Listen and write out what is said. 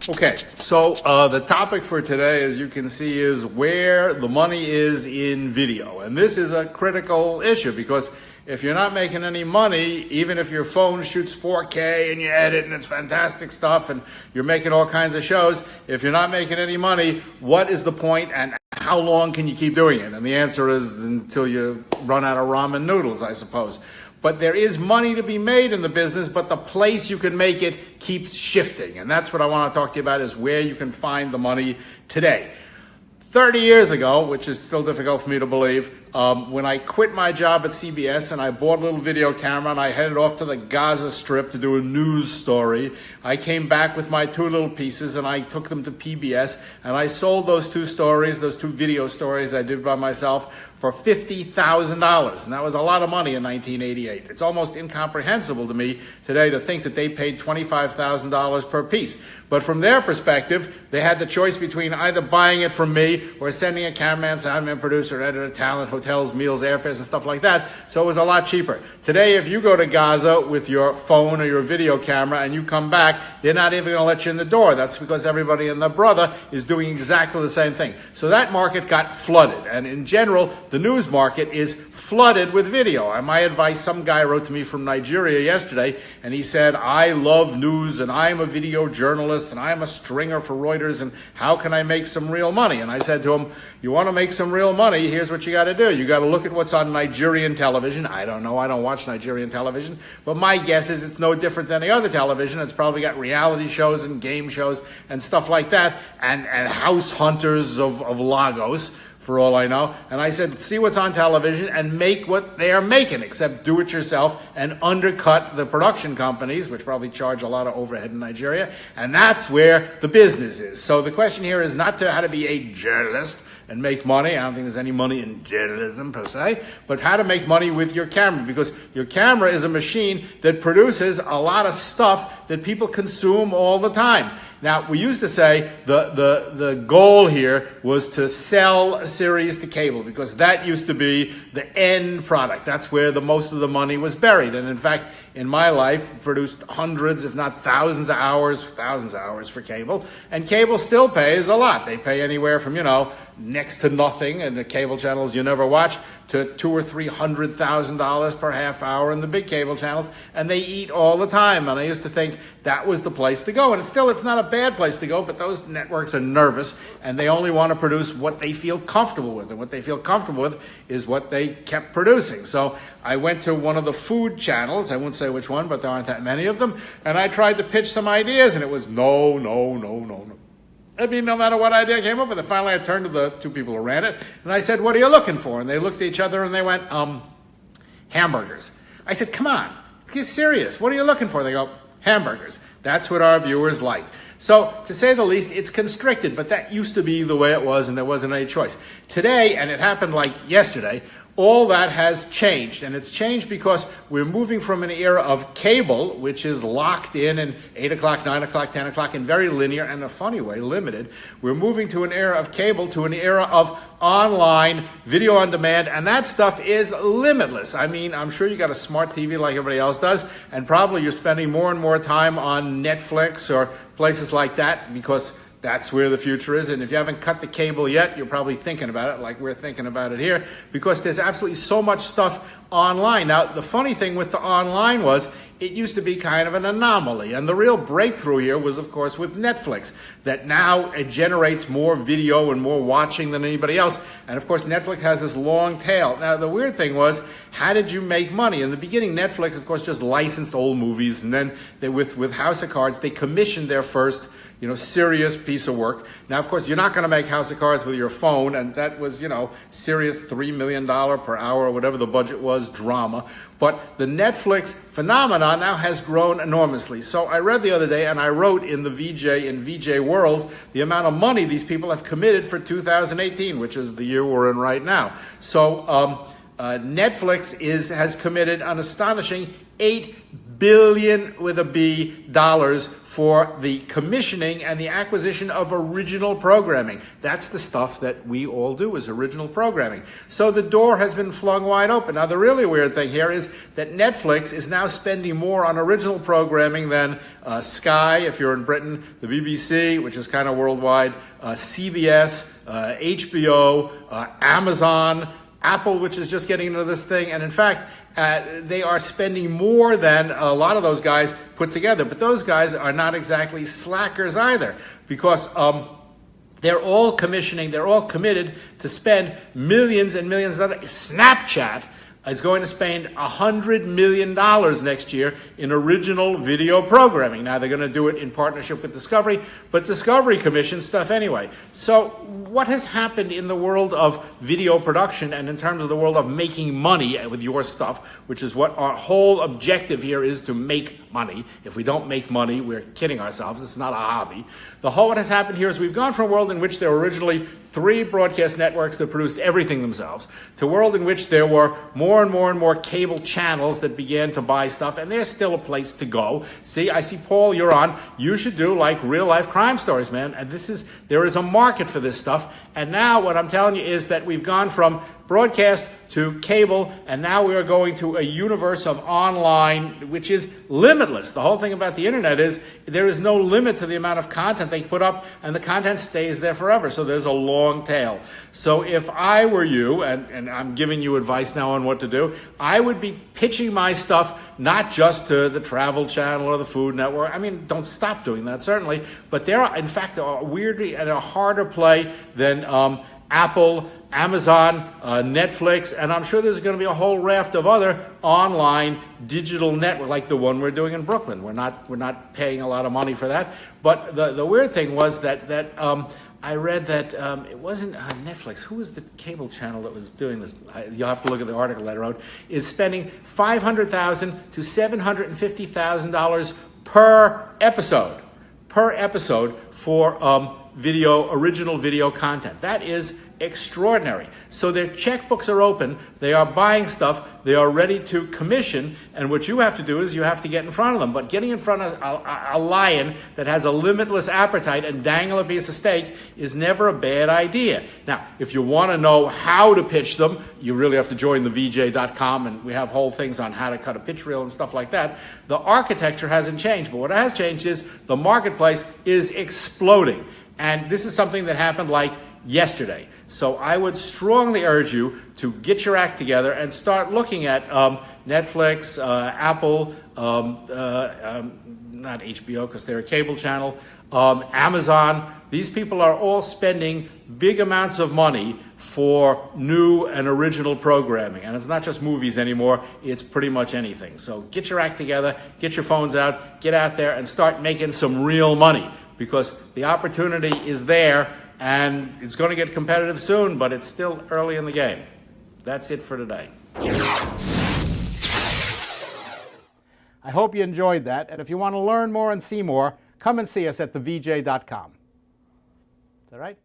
Okay, so the topic for today, as you can see, is where the money is in video. And this is a critical issue because if you're not making any money, even if your phone shoots 4K and you edit and it's fantastic stuff and you're making all kinds of shows, if you're not making any money, what is the point and how long can you keep doing it? And the answer is until you run out of ramen noodles, I suppose. But there is money to be made in the business, but the place you can make it keeps shifting. And that's what I want to talk to you about, is where you can find the money today. 30 years ago, which is still difficult for me to believe, when I quit my job at CBS and I bought a little video camera and I headed off to the Gaza Strip to do a news story, I came back with my two little pieces and I took them to PBS and I sold those two stories, those two video stories I did by myself, for $50,000. And that was a lot of money in 1988. It's almost incomprehensible to me today to think that they paid $25,000 per piece. But from their perspective, they had the choice between either buying it from me or sending a cameraman, soundman, producer, editor, talent, hotels, meals, airfares, and stuff like that. So it was a lot cheaper. Today, if you go to Gaza with your phone or your video camera and you come back, they're not even going to let you in the door. That's because everybody and their brother is doing exactly the same thing. So that market got flooded. And in general, the news market is flooded with video. And my advice, some guy wrote to me from Nigeria yesterday, and he said, I love news, and I'm a video journalist, and I'm a stringer for Reuters, and how can I make some real money? And I said to him, you want to make some real money, here's what you got to do. You got to look at what's on Nigerian television. I don't know, I don't watch Nigerian television, but my guess is it's no different than any other television. It's probably got reality shows and game shows and stuff like that, and house hunters of Lagos, for all I know. And I said, see what's on television and make what they are making, except do it yourself and undercut the production companies, which probably charge a lot of overhead in Nigeria. And that's where the business is. So the question here is not how to be a journalist and make money. I don't think there's any money in journalism per se, but how to make money with your camera, because your camera is a machine that produces a lot of stuff that people consume all the time. Now, we used to say the goal here was to sell series to cable, because that used to be the end product. That's where the most of the money was buried. And in fact, in my life, produced hundreds, if not thousands of hours for cable. And cable still pays a lot. They pay anywhere from, next to nothing, and the cable channels you never watch, to $200,000 or $300,000 per half hour in the big cable channels, and they eat all the time. And I used to think that was the place to go. And it's not a bad place to go, but those networks are nervous, and they only want to produce what they feel comfortable with. And what they feel comfortable with is what they kept producing. So I went to one of the food channels, I won't say which one, but there aren't that many of them, and I tried to pitch some ideas, and it was no. I mean, no matter what idea I came up with, and finally I turned to the two people who ran it, and I said, what are you looking for? And they looked at each other and they went, hamburgers. I said, come on, get serious. What are you looking for? They go, hamburgers. That's what our viewers like. So, to say the least, it's constricted, but that used to be the way it was, and there wasn't any choice. Today, and it happened like yesterday, all that has changed, and it's changed because we're moving from an era of cable, which is locked in and 8 o'clock, 9 o'clock, 10 o'clock, and very linear, and in a funny way, limited. We're moving to an era of cable to an era of online, video on demand, and that stuff is limitless. I mean, I'm sure you got a smart TV like everybody else does, and probably you're spending more and more time on Netflix or places like that, because that's where the future is. And if you haven't cut the cable yet, you're probably thinking about it like we're thinking about it here, because there's absolutely so much stuff online. Now, the funny thing with the online was it used to be kind of an anomaly. And the real breakthrough here was, of course, with Netflix, that now it generates more video and more watching than anybody else. And, of course, Netflix has this long tail. Now, the weird thing was, how did you make money? In the beginning, Netflix, of course, just licensed old movies. And then they, with House of Cards, they commissioned their first serious piece of work. Now, of course, you're not going to make House of Cards with your phone, and that was, serious $3 million per hour or whatever the budget was, drama. But the Netflix phenomenon now has grown enormously. So I read the other day, and I wrote in the VJ World, the amount of money these people have committed for 2018, which is the year we're in right now. So Netflix has committed an astonishing $8 billion with a B dollars for the commissioning and the acquisition of original programming. That's the stuff that we all do, is original programming. So the door has been flung wide open. Now the really weird thing here is that Netflix is now spending more on original programming than Sky, if you're in Britain, the BBC, which is kind of worldwide, CBS, HBO, Amazon, Apple, which is just getting into this thing, and in fact, they are spending more than a lot of those guys put together. But those guys are not exactly slackers either, because they're all commissioning, they're all committed to spend millions and millions of dollars. Snapchat is going to spend $100 million next year in original video programming. Now, they're going to do it in partnership with Discovery, but Discovery commissions stuff anyway. So what has happened in the world of video production and in terms of the world of making money with your stuff, which is what our whole objective here is, to make money. If we don't make money, we're kidding ourselves. It's not a hobby. What has happened here is we've gone from a world in which there were originally 3 broadcast networks that produced everything themselves to a world in which there were more and more and more cable channels that began to buy stuff, and there's still a place to go. See, I see, Paul, you're on. You should do like real-life crime stories, man. And there is a market for this stuff. And now what I'm telling you is that we've gone from broadcast to cable, and now we are going to a universe of online, which is limitless. The whole thing about the internet is there is no limit to the amount of content they put up, and the content stays there forever. So there's a long tail. So if I were you, and I'm giving you advice now on what to do, I would be pitching my stuff not just to the Travel Channel or the Food Network. I mean, don't stop doing that, certainly. But there are, in fact, weirdly and a harder play than Apple, Amazon, Netflix, and I'm sure there's going to be a whole raft of other online digital networks, like the one we're doing in Brooklyn. We're not paying a lot of money for that. But the weird thing was that I read that it wasn't Netflix. Who was the cable channel that was doing this? You'll have to look at the article that I wrote. Is spending $500,000 to $750,000 per episode for original video content. That is extraordinary. So their checkbooks are open, they are buying stuff, they are ready to commission, and what you have to do is you have to get in front of them. But getting in front of a lion that has a limitless appetite and dangle a piece of steak is never a bad idea. Now, if you want to know how to pitch them, you really have to join the VJ.com, and we have whole things on how to cut a pitch reel and stuff like that. The architecture hasn't changed, but what has changed is the marketplace is exploding. And this is something that happened like yesterday. So I would strongly urge you to get your act together and start looking at Netflix, Apple, not HBO because they're a cable channel, Amazon. These people are all spending big amounts of money for new and original programming. And it's not just movies anymore, it's pretty much anything. So get your act together, get your phones out, get out there and start making some real money, because the opportunity is there. And it's going to get competitive soon, but it's still early in the game. That's it for today. I hope you enjoyed that. And if you want to learn more and see more, come and see us at thevj.com. Is that right?